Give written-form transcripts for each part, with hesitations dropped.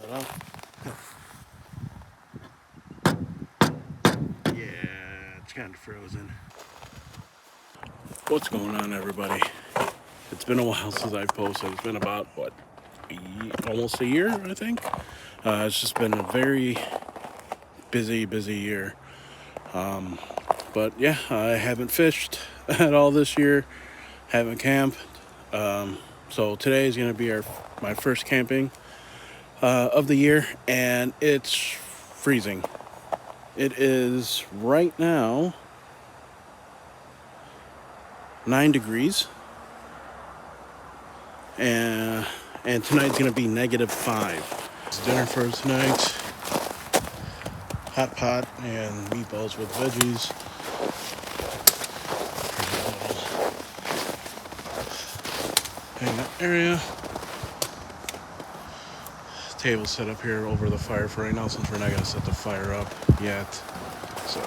it up. Yeah, it's kind of frozen. What's going on, everybody? It's been a while since I've posted. It's been about, what, almost a year, I think? It's just been a very busy year. But yeah, I haven't fished at all this year, haven't camped. So today is going to be my first camping of the year, and it's freezing. It is right now 9 degrees, and tonight's going to be -5. It's dinner for tonight. Hot pot and meatballs with veggies. Hang out area. Table set up here over the fire for right now, since we're not going to set the fire up yet. So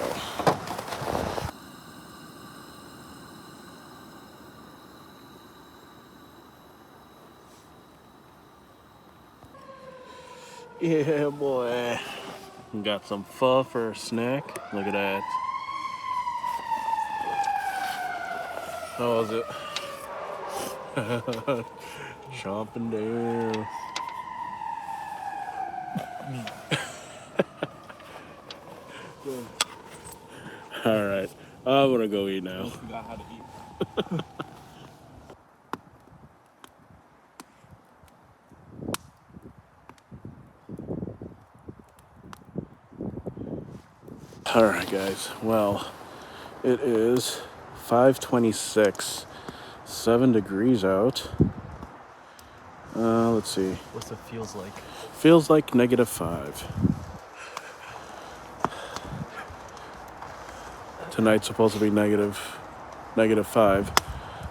yeah, boy. Got some pho for a snack. Look at that. How was it? Chomping down. All right, I'm gonna go eat now. I forgot how to eat. All right, guys. Well, it is 5:26, 7 degrees out. Let's see. What's it feels like? Feels like -5. Tonight's supposed to be -5.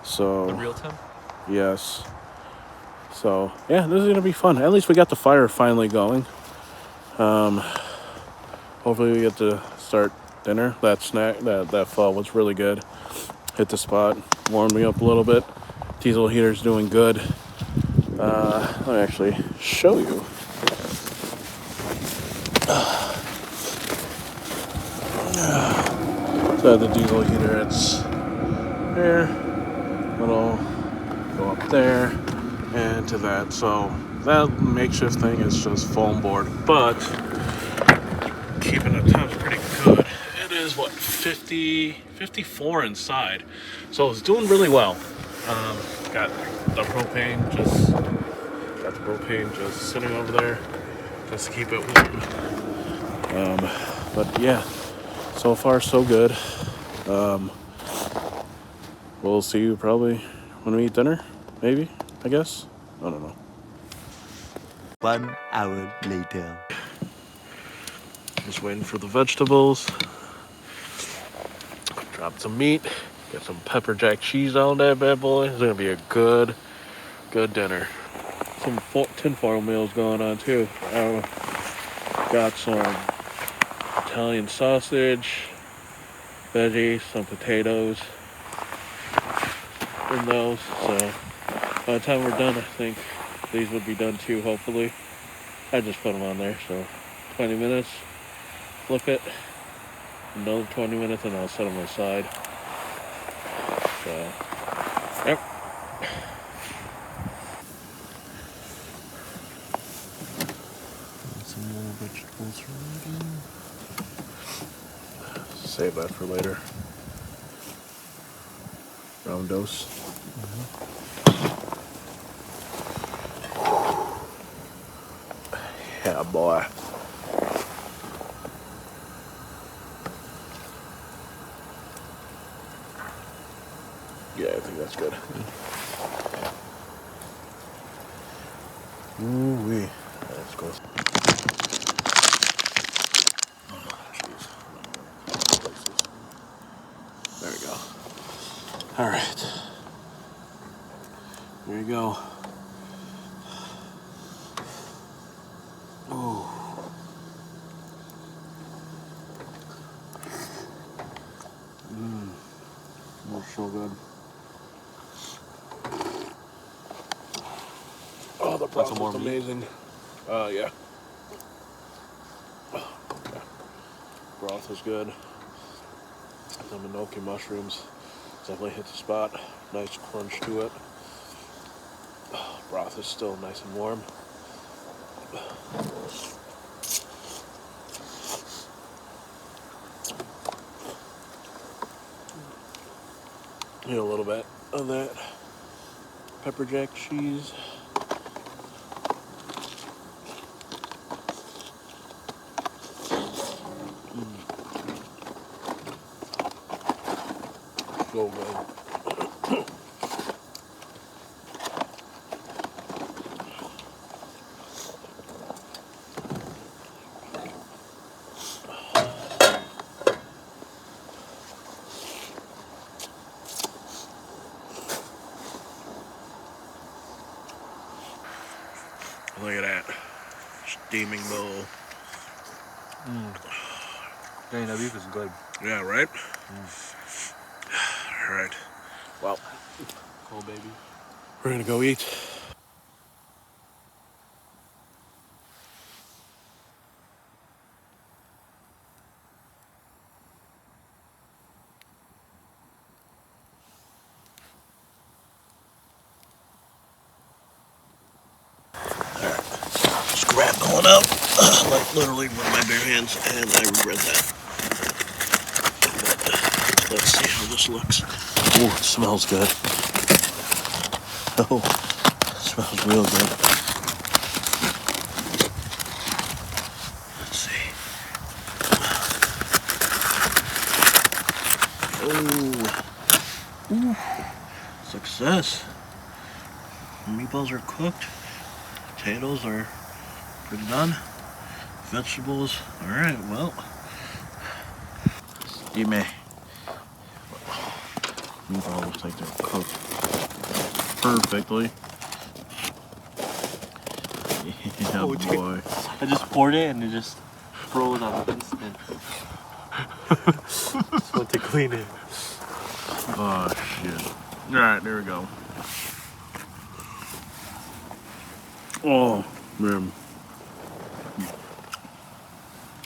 So The real temp? yes. So yeah, this is gonna be fun. At least we got the fire finally going. Hopefully we get to start dinner. That pho was really good. Hit the spot, warmed me up a little bit. Diesel heater's doing good. Let me actually show you. So the diesel heater, it's there. It'll go up there and to that. So that makeshift thing is just foam board, but keeping the temps pretty good. It is what, 54 inside, so it's doing really well. Got the propane just sitting over there just to keep it warm. But yeah, so far so good. We'll see you probably when we eat dinner, maybe, I guess. I don't know. 1 hour later. Just waiting for the vegetables. Drop some meat. Get some pepper jack cheese on that bad boy. It's gonna be a good dinner. Some tinfoil meals going on too. Got some Italian sausage, veggies, some potatoes in those. So by the time we're done, I think these would be done too, hopefully. I just put them on there, so 20 minutes, flip it, another 20 minutes, and I'll set them aside. So, yep. Some more vegetables ready. Save that for later. Round dose. Yeah, boy. Yeah, I think that's good. Ooh-wee. Let's go. Oh, jeez. There we go. All right. There you go. Ooh. That's so good. Oh, the broth more is meat? amazing. Yeah. Broth is good. The Minoki mushrooms definitely hit the spot. Nice crunch to it. Broth is still nice and warm. A little bit of that pepper jack cheese. So good. Look at that. Steaming bowl. Dang, that beef is good. Yeah, right? Alright. Well, Cool, baby. we're gonna go eat. Just grab the one out, like literally with my bare hands, and I regret that. But, let's see how this looks. Oh, it smells good. Oh, it smells real good. Let's see. Oh, ooh, success. Meatballs are cooked. Potatoes are pretty done. Vegetables, alright, well. Dime. Meatball looks like they're cooked perfectly. Yeah, Oh, boy. I just poured it and it just froze on the instant. Just went to clean it. Oh, shit. Alright, there we go. Oh, man.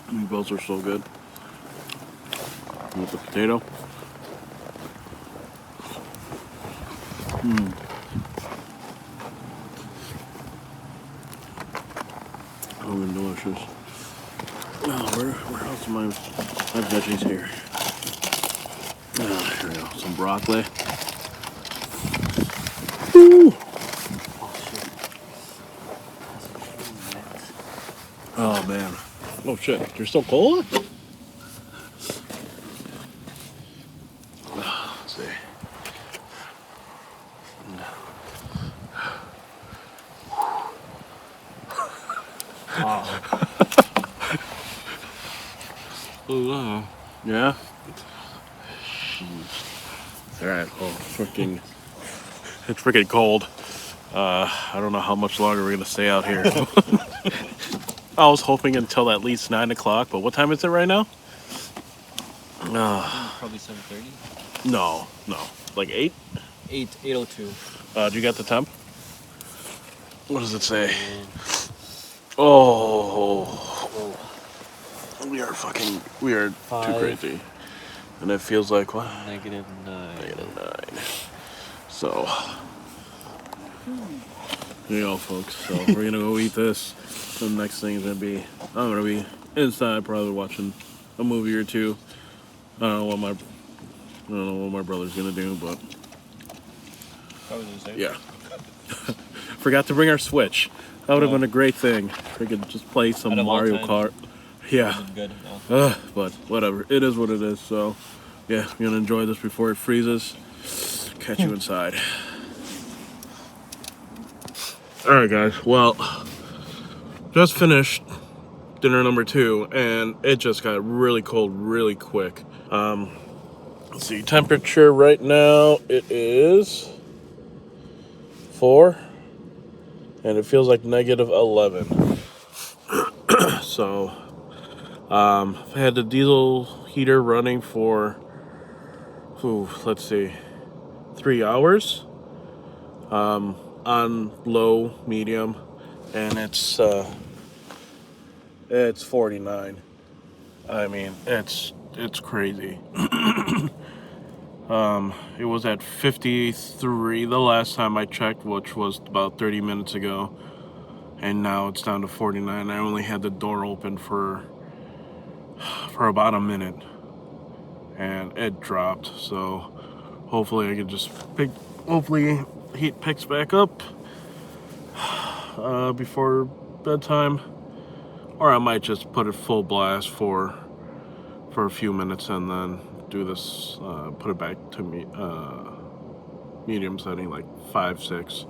Meatballs are so good. With the potato. Oh, and delicious. Oh, where else am I? My veggies here. Oh, here we go. Some broccoli. Ooh. Oh, man. Oh, shit. You're still cold? Let's see. Oh, yeah? Alright, oh, it's freaking cold. I don't know how much longer we're gonna stay out here. I was hoping until at least 9 o'clock, but what time is it right now? Probably 7:30. No, like 8? 8:02. Do you got the temp? What does it say? Oh, we are too Five. crazy. And it feels like, what? -9. -9. So, there you go, folks. So, we're gonna go eat this. The next thing is gonna be, I'm gonna be inside, probably watching a movie or two. I don't know what my brother's gonna do, but Probably the same. yeah. Forgot to bring our Switch. That would have been a great thing. We could just play some Out of all Mario times. Kart. Yeah. Good. No. But whatever. It is what it is. So, yeah, I'm gonna enjoy this before it freezes. Catch you inside. All right, guys. Well, just finished dinner number 2, and it just got really cold really quick. Let's see. Temperature right now, it is 4, and it feels like -11. So, I had the diesel heater running for, let's see, 3 hours. On low, medium, and it's it's 49. I mean, it's crazy. It was at 53 the last time I checked, which was about 30 minutes ago, and now it's down to 49. I only had the door open for about a minute, and it dropped. So hopefully I can just hopefully heat picks back up before bedtime, or I might just put it full blast for a few minutes and then do this, put it back to medium setting, like 5, 6.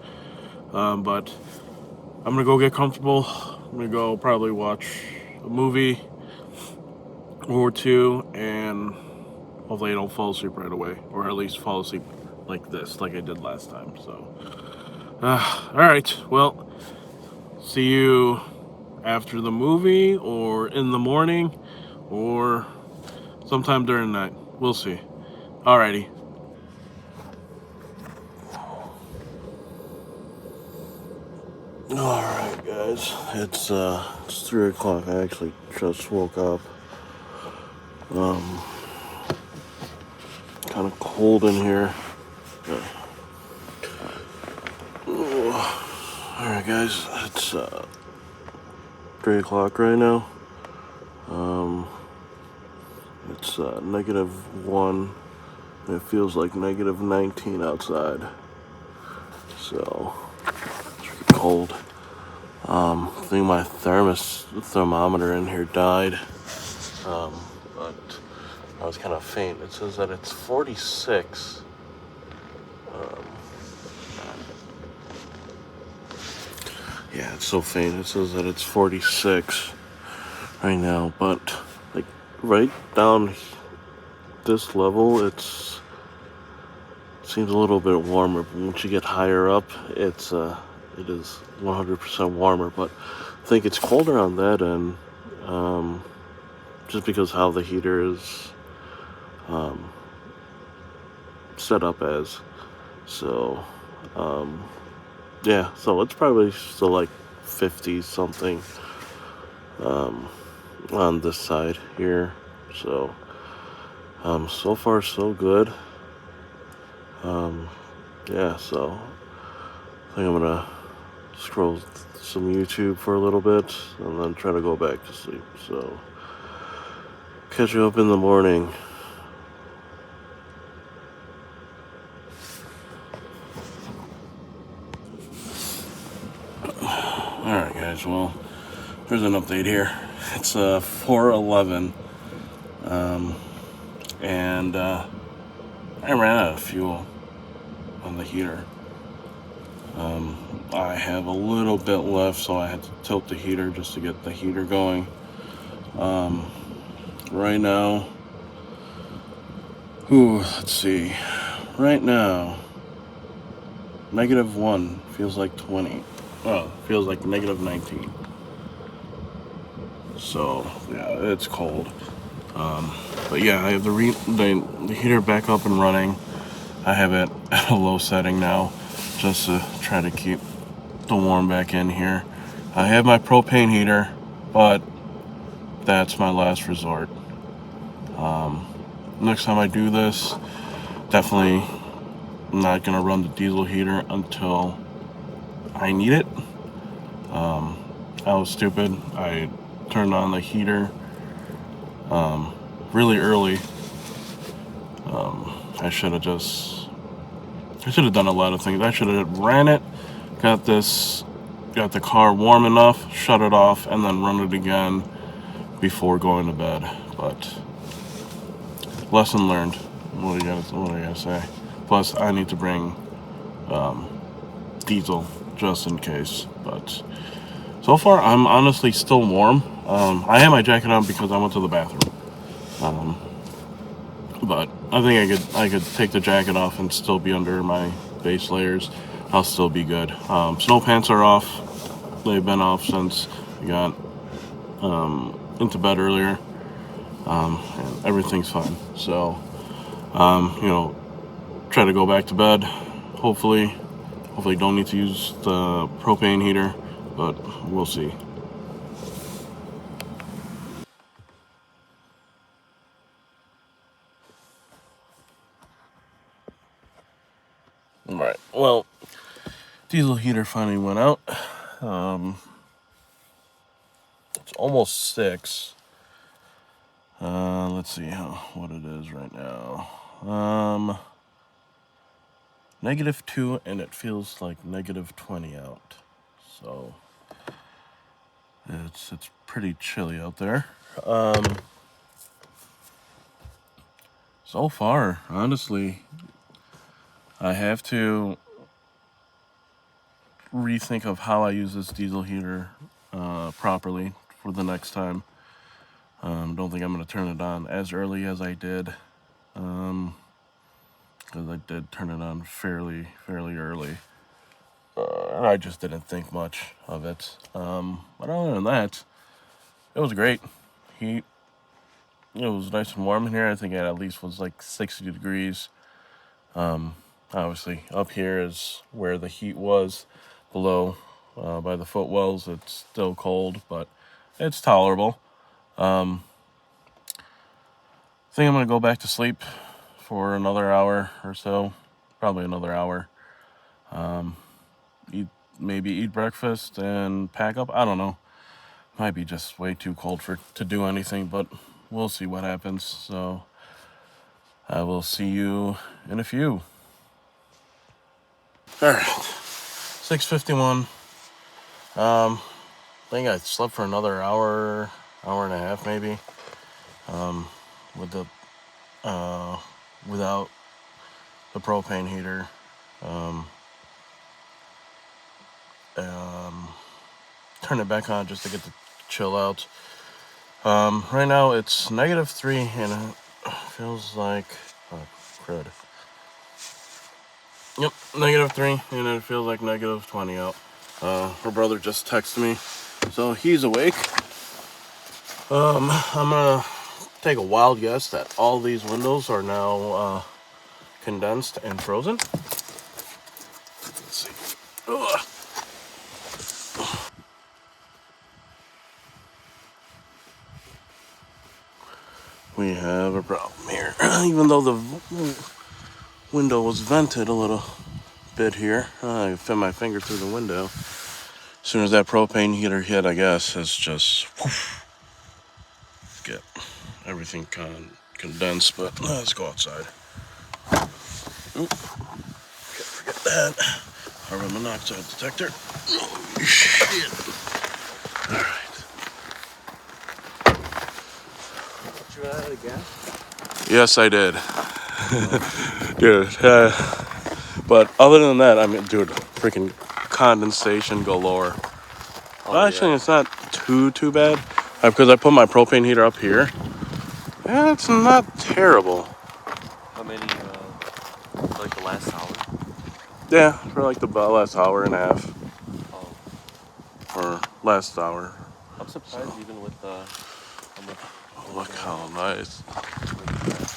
But I'm gonna go get comfortable. I'm gonna go probably watch a movie or two, and hopefully I don't fall asleep right away, or at least fall asleep like this, like I did last time. So, all right. Well, see you after the movie, or in the morning, or sometime during the night. We'll see. Alrighty. Alright, guys. It's 3 o'clock. I actually just woke up. Kind of cold in here. Alright, guys. It's 3 o'clock right now. It's -1. It feels like -19 outside. So, it's pretty cold. I think my thermometer in here died. But I was kind of faint. It says that it's 46. Yeah, it's so faint. It says that it's 46 right now, but like right down this level, it seems a little bit warmer. But once you get higher up, it is 100% warmer. But I think it's colder on that end, just because how the heater is set up as. So, yeah, so it's probably still like 50 something on this side here. So, so far so good. Yeah, so I think I'm gonna scroll some YouTube for a little bit and then try to go back to sleep. So, catch you up in the morning. Alright, guys, well, there's an update here. It's 4:11, and I ran out of fuel on the heater. I have a little bit left, so I had to tilt the heater just to get the heater going. Right now, let's see. Right now, -1 feels like 20. Oh, feels like -19. So, yeah, it's cold. But yeah, I have the heater back up and running. I have it at a low setting now, just to try to keep the warm back in here. I have my propane heater, but that's my last resort. Next time I do this, definitely not gonna run the diesel heater until I need it. I was stupid. I turned on the heater really early. I should have done a lot of things. I should have ran it, got the car warm enough, shut it off, and then run it again before going to bed. But lesson learned. What do I gotta say? Plus, I need to bring diesel just in case. But so far, I'm honestly still warm. I had my jacket on because I went to the bathroom. But I think I could take the jacket off and still be under my base layers. I'll still be good. Snow pants are off. They've been off since we got into bed earlier. And everything's fine. So, try to go back to bed. Hopefully don't need to use the propane heater, but we'll see. Well, diesel heater finally went out. It's almost 6. Let's see what it is right now. -2, and it feels like -20 out. So it's pretty chilly out there. So far, honestly, I have to rethink of how I use this diesel heater properly for the next time. Don't think I'm going to turn it on as early as I did, because I did turn it on fairly early. And I just didn't think much of it. But other than that, it was great. Heat. It was nice and warm in here. I think it at least was like 60 degrees. Obviously, up here is where the heat was. Below, by the footwells, it's still cold, but it's tolerable. I think I'm gonna go back to sleep for another hour or so, probably another hour. Maybe eat breakfast and pack up. I don't know. Might be just way too cold to do anything, but we'll see what happens. So I will see you in a few. All right, 6:51. I think I slept for another hour and a half maybe. With the without the propane heater. Turn it back on just to get the chill out. Right now it's -3 and it feels like crud. Yep, -3 and it feels like -20 out. Her brother just texted me, so he's awake. I'm gonna take a wild guess that all these windows are now condensed and frozen. Let's see. Ugh. We have a problem here. Even though the window was vented a little bit here, I fit my finger through the window. As soon as that propane heater hit, I guess it's just get everything condensed. But let's go outside. Oop. Can't forget that. Carbon monoxide detector. Oh, shit. All right. Did you run out of gas? Yes, I did. Dude. But other than that, I mean, dude, freaking condensation galore. Oh, Well, actually, yeah. it's not too bad. Because I put my propane heater up here. Yeah, it's not terrible. How many, like the last hour? Yeah, for like the last hour and a half. Oh. Or last hour. I'm surprised even with the... Oh, look how nice.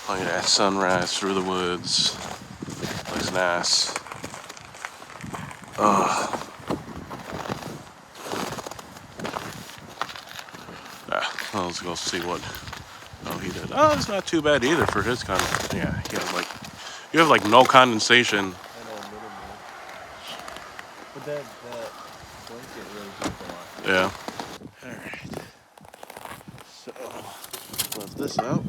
Look at that sunrise through the woods. Looks nice. Well, let's go see what he did. Oh, it's not too bad either for his kind of. Yeah, he has like, you have like no condensation. I know, minimal. But that blanket really helped a lot. Yeah. All right. So let this out.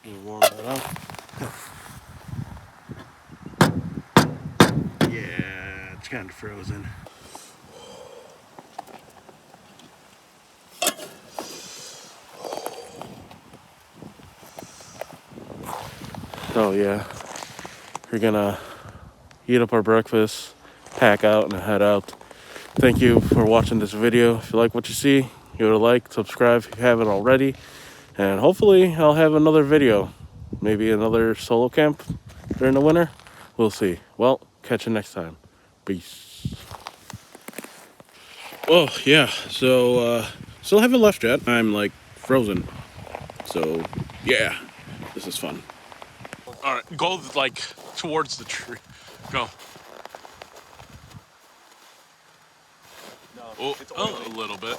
We'll warm that up. Yeah, it's kind of frozen. Oh yeah, we're gonna eat up our breakfast, pack out, and head out. Thank you for watching this video. If you like what you see, give it a like, subscribe if you haven't already, and hopefully I'll have another video, maybe another solo camp during the winter. We'll see. Well, catch you next time. Peace. Oh yeah, so still haven't left yet. I'm like frozen. So yeah, this is fun. All right, go like towards the tree. Go. No, Oh, it's a little bit.